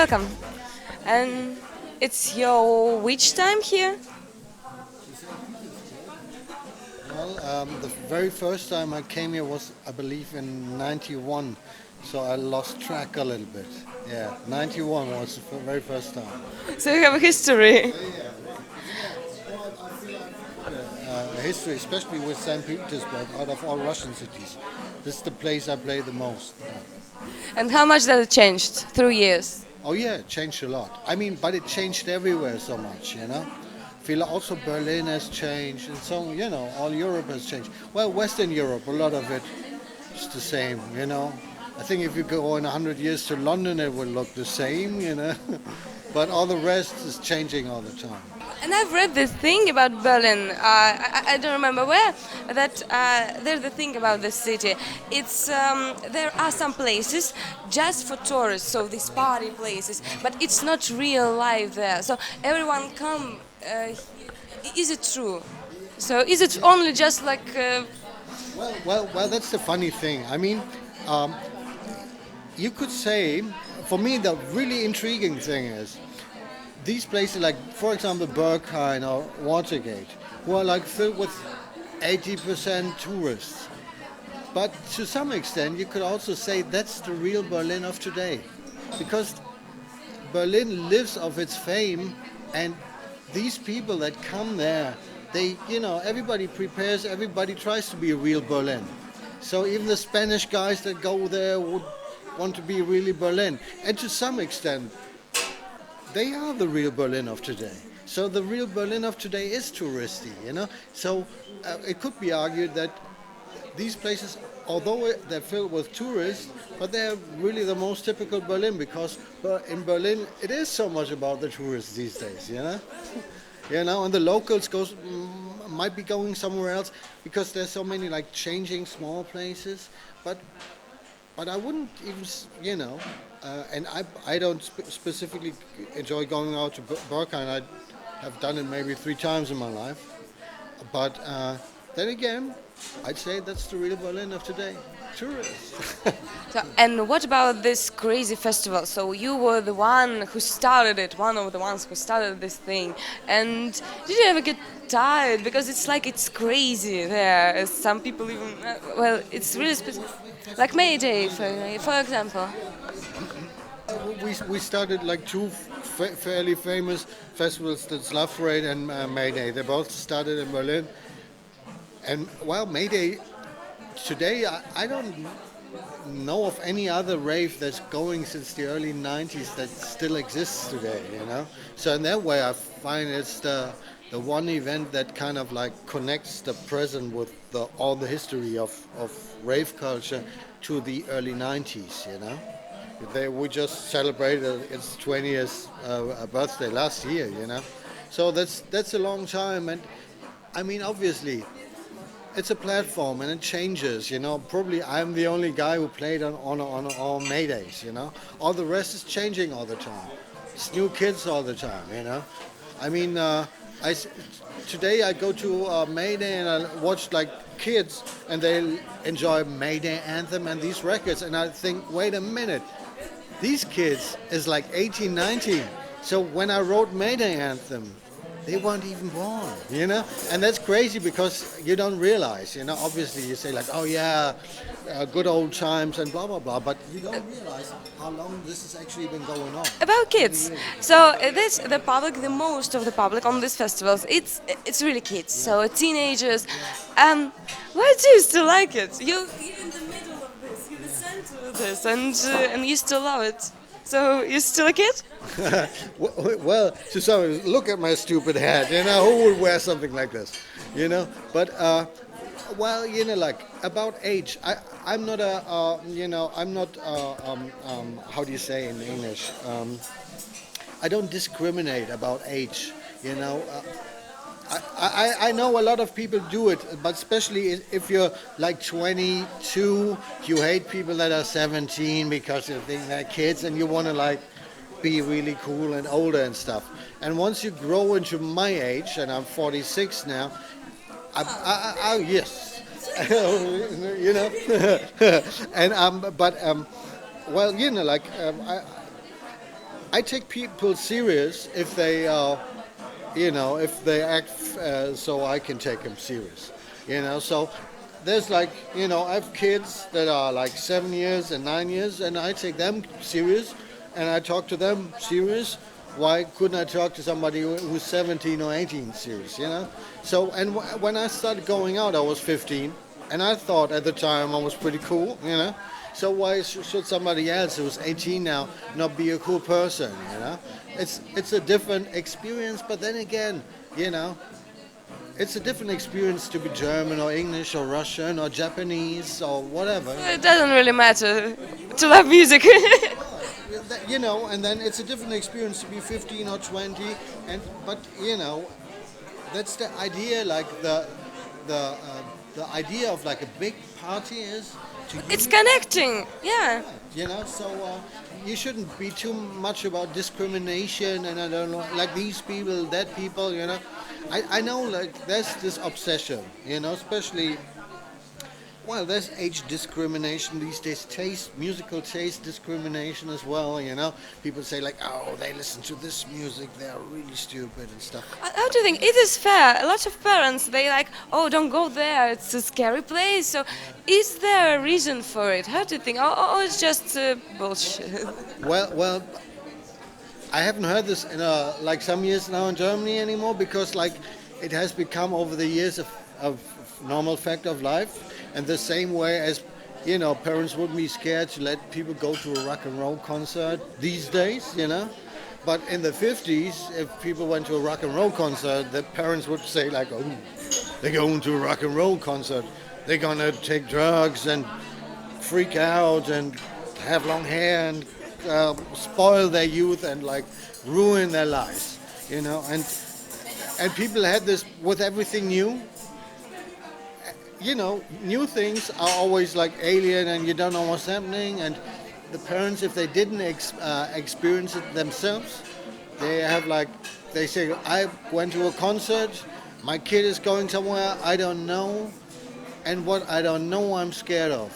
welcome. And it's your which time here? Well, the very first time I came here was, I believe, in '91, so I lost track a little bit. Yeah, '91 was the very first time. So you have a history. History, especially with St. Petersburg, out of all Russian cities. This is the place I play the most. And how much that changed through years? Oh yeah, it changed a lot. I mean, but it changed everywhere so much, you know. Feel also Berlin has changed, and so all Europe has changed. Well, Western Europe, a lot of it is the same, you know. I think if you go in 100 years to London, it will look the same, you know. But all the rest is changing all the time. And I've read this thing about Berlin. I don't remember where. That there's the thing about the city. It's there are some places just for tourists, so these party places. But it's not real life there. So everyone come. Is it true? So is it only just like? Well, that's the funny thing. I mean, um, you could say, for me, the really intriguing thing is these places, like for example, Berghain or Watergate, who are like filled with 80% tourists. But to some extent, you could also say that's the real Berlin of today, because Berlin lives of its fame, and these people that come there, everybody prepares, everybody tries to be a real Berlin. So even the Spanish guys that go there would want to be really Berlin. And to some extent, they are the real Berlin of today. So the real Berlin of today is touristy, you know. So it could be argued that these places, although they're filled with tourists, but they're really the most typical Berlin, because in Berlin it is so much about the tourists these days, you know. And the locals might be going somewhere else because there's so many like changing small places, but I wouldn't even, and I don't specifically enjoy going out to Berghain. I have done it maybe 3 times in my life. But then again, I'd say that's the real Berlin of today. Tourists. So, and what about this crazy festival? So you were the one who started it, one of the ones who started this thing. And did you ever get tired? Because it's like it's crazy there. Some people even, it's really specific. Like Mayday, for example. We started like two fairly famous festivals, that's Love Parade and Mayday. They both started in Berlin. And well, Mayday, today I don't know of any other rave that's going since the early '90s that still exists today, you know. So in that way, I find it's the one event that kind of like connects the present with all the history of rave culture to the early '90s, you know. We just celebrated its 20th birthday last year, you know. So that's a long time, and I mean, obviously, it's a platform and it changes, you know. Probably I'm the only guy who played on all Maydays, you know. All the rest is changing all the time. It's new kids all the time, you know. I mean, today I go to Mayday and I watch like kids and they enjoy Mayday Anthem and these records, and I think, wait a minute, these kids is like 18, 19. So when I wrote Mayday Anthem, they weren't even born, you know? And that's crazy because you don't realize, you know, obviously you say like, oh yeah, good old times and blah, blah, blah, but you don't realize how long this has actually been going on. About kids. So this the public, the most of the public on these festivals, it's really kids. So teenagers. Why do you still like it? You're in the middle of this, you're the center of this, and you still love it. So you're still a kid? Well, to some, look at my stupid hat. You know, who would wear something like this? You know, but well, you know, like about age, I'm not I'm not. How do you say in English? I don't discriminate about age. You know. I know a lot of people do it, but especially if you're like 22, you hate people that are 17 because you think they're kids and you want to like be really cool and older and stuff. And once you grow into my age, and I'm 46 now, yes, you know, and well, you know, like I take people serious if they, if they act so I can take them serious. So there's like, I have kids that are like 7 years and 9 years, and I take them serious, and I talk to them serious. Why couldn't I talk to somebody who's 17 or 18 serious? So, and when I started going out, I was 15, and I thought at the time I was pretty cool. So why should somebody else who's 18 now not be a cool person? It's a different experience, but then again, you know, it's a different experience to be German or English or Russian or Japanese or whatever. It doesn't really matter to love music. And then it's a different experience to be 15 or 20, but that's the idea. Like the idea of like a big party is to It's unite. connecting, yeah. So you shouldn't be too much about discrimination and I don't know, like these people, that people. I know like there's this obsession, especially. Well, there's age discrimination these days, musical taste discrimination as well. People say like, oh, they listen to this music, they're really stupid and stuff. How do you think it is fair? A lot of parents they like, oh, don't go there. It's a scary place. So, is there a reason for it? How do you think? Oh, it's just bullshit. Well, I haven't heard this in like some years now in Germany anymore because like it has become over the years of normal fact of life, and the same way as parents wouldn't be scared to let people go to a rock and roll concert these days. But in the 50s, if people went to a rock and roll concert, the parents would say like, oh, they're going to a rock and roll concert, they're gonna take drugs and freak out and have long hair and spoil their youth and like ruin their lives. And people had this with everything new. New things are always like alien and you don't know what's happening. And the parents, if they didn't experience it themselves, they say, I went to a concert, my kid is going somewhere I don't know, and what I don't know I'm scared of.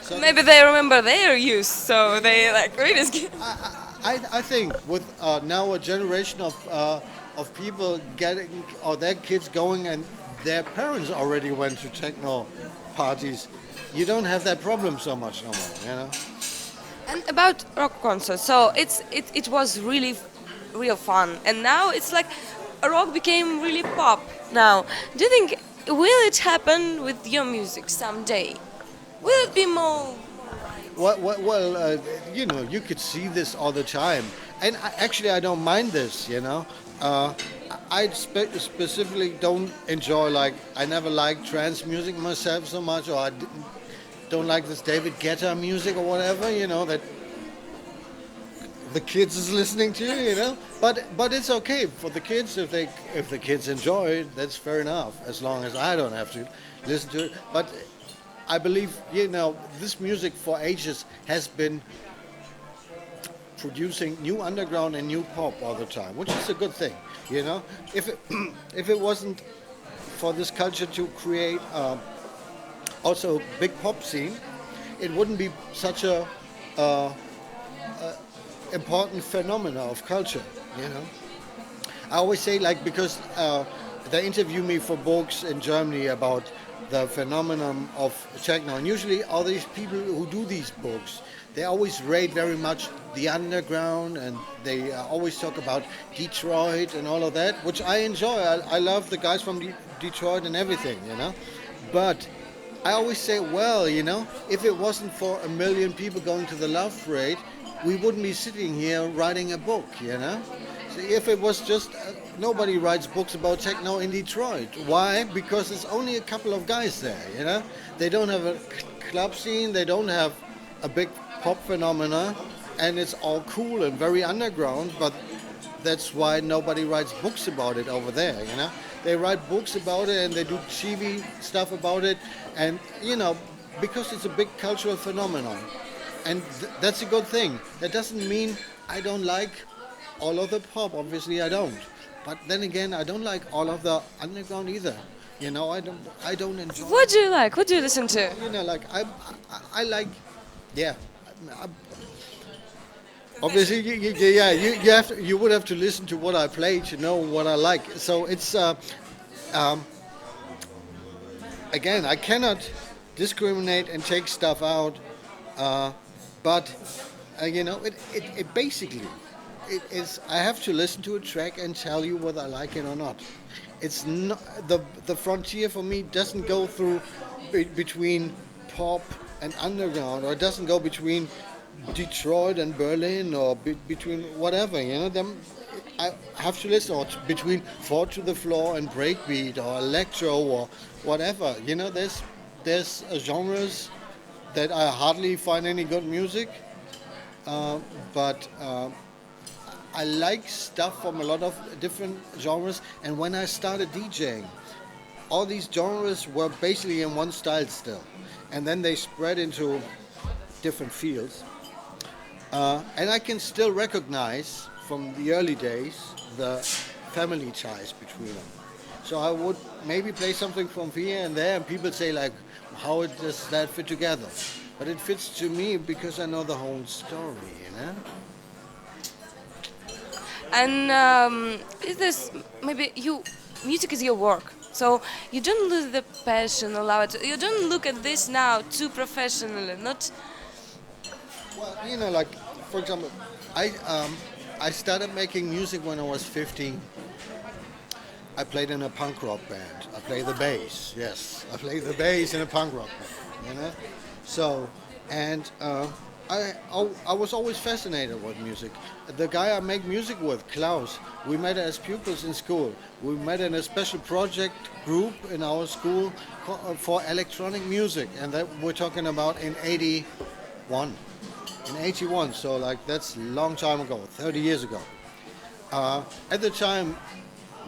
So Maybe they remember their youth, so they like really scared. I think with now a generation of people getting or their kids going and their parents already went to techno parties, you don't have that problem so much no more. And about rock concerts, so it was really real fun, and now it's like rock became really pop. Now, do you think will it happen with your music someday? Will it be more? You could see this all the time, and actually, I don't mind this. I specifically don't enjoy I never liked trance music myself so much, or don't like this David Guetta music or whatever. That the kids is listening to. But it's okay for the kids if the kids enjoy it. That's fair enough, as long as I don't have to listen to it. But I believe, this music for ages has been producing new underground and new pop all the time, which is a good thing. If it, if it wasn't for this culture to create also a big pop scene, it wouldn't be such a important phenomena of culture. I always say because they interview me for books in Germany about the phenomenon of techno. And usually all these people who do these books, they always rate very much the underground and they always talk about Detroit and all of that, which I enjoy. I love the guys from Detroit and everything. But I always say, well, if it wasn't for 1 million people going to the Love Parade, we wouldn't be sitting here writing a book. So if it was just nobody writes books about techno in Detroit. Why? Because it's only a couple of guys there. They don't have a club scene. They don't have a big pop phenomena, and it's all cool and very underground. But that's why nobody writes books about it over there. They write books about it and they do TV stuff about it, and because it's a big cultural phenomenon, and that's a good thing. That doesn't mean I don't like all of the pop. Obviously, I don't. But then again, I don't like all of the underground either. I don't enjoy. What do you like? What do you listen to? I like, yeah. I, Obviously, yeah, you have to, you would have to listen to what I play to know what I like. So it's um, again, I cannot discriminate and take stuff out, uh, but it basically it is. I have to listen to a track and tell you whether I like it or not. It's not the frontier for me doesn't go through between pop and underground, or it doesn't go between Detroit and Berlin, or between whatever. Them I have to listen, or between four to the floor and breakbeat or electro or whatever. There's genres that I hardly find any good music, but I like stuff from a lot of different genres. And when I started DJing, all these genres were basically in one style still, and then they spread into different fields. And I can still recognize from the early days the family ties between them. So I would maybe play something from here and there, and people say like, "How does that fit together?" But it fits to me because I know the whole story. And is this maybe you? Music is your work, so you don't lose the passion. Allow it. You don't look at this now too professionally. Not Well, like for example, I started making music when I was 15. I played in a punk rock band. I play the bass. Yes, I play the bass in a punk rock band. So, and I was always fascinated with music. The guy I make music with, Klaus, we met as pupils in school. We met in a special project group in our school for electronic music, and that we're talking about in '81. In '81, so like that's a long time ago, 30 years ago. At the time,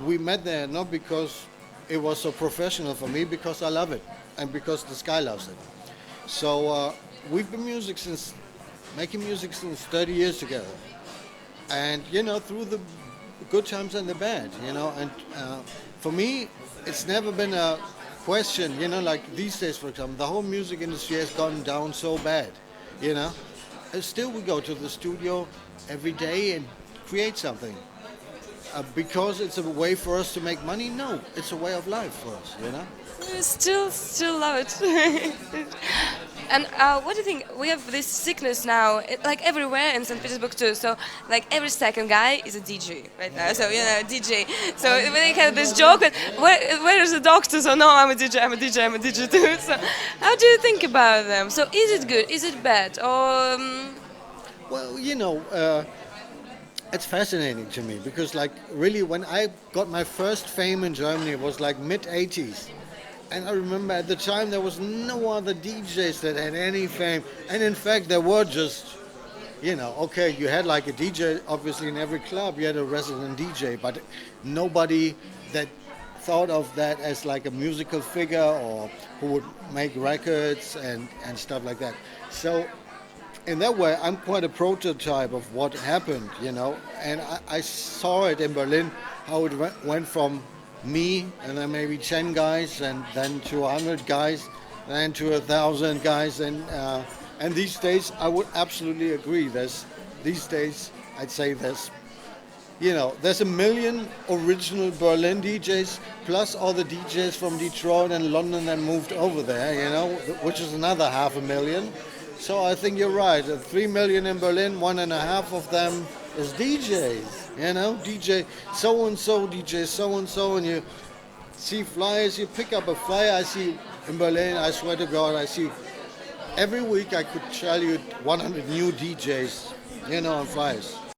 we met there not because it was so professional for me, because I love it and because this guy loves it. So we've been making music since 30 years together, and through the good times and the bad, and for me, it's never been a question, like these days, for example, the whole music industry has gone down so bad, you know. And still, we go to the studio every day and create something. Because it's a way for us to make money? No, it's a way of life for us. I still love it. And what do you think? We have this sickness now, like everywhere in St. Petersburg too. So like every second guy is a DJ right now. So DJ. So when they have this joke, that, where is the doctor? So no, I'm a DJ. I'm a DJ. I'm a DJ too. So how do you think about them? So is it good? Is it bad? Or Well, it's fascinating to me because, like, really, when I got my first fame in Germany, it was like mid '80s. And I remember at the time there was no other DJs that had any fame. And in fact, there were just, okay, you had like a DJ, obviously in every club, you had a resident DJ, but nobody that thought of that as like a musical figure or who would make records and stuff like that. So in that way, I'm quite a prototype of what happened, and I saw it in Berlin, how it went from me and then maybe 10 guys and then to 100 guys, then to 1,000 guys. And these days, I would absolutely agree. These days, I'd say there's a million original Berlin DJs plus all the DJs from Detroit and London that moved over there, which is another 500,000. So I think you're right. 3 million in Berlin, 1.5 of them is DJs. DJ so and so, DJ so and so, and you see flyers. You pick up a flyer. I see in Berlin. I swear to God, I see every week. I could tell you 100 new DJs, on flyers.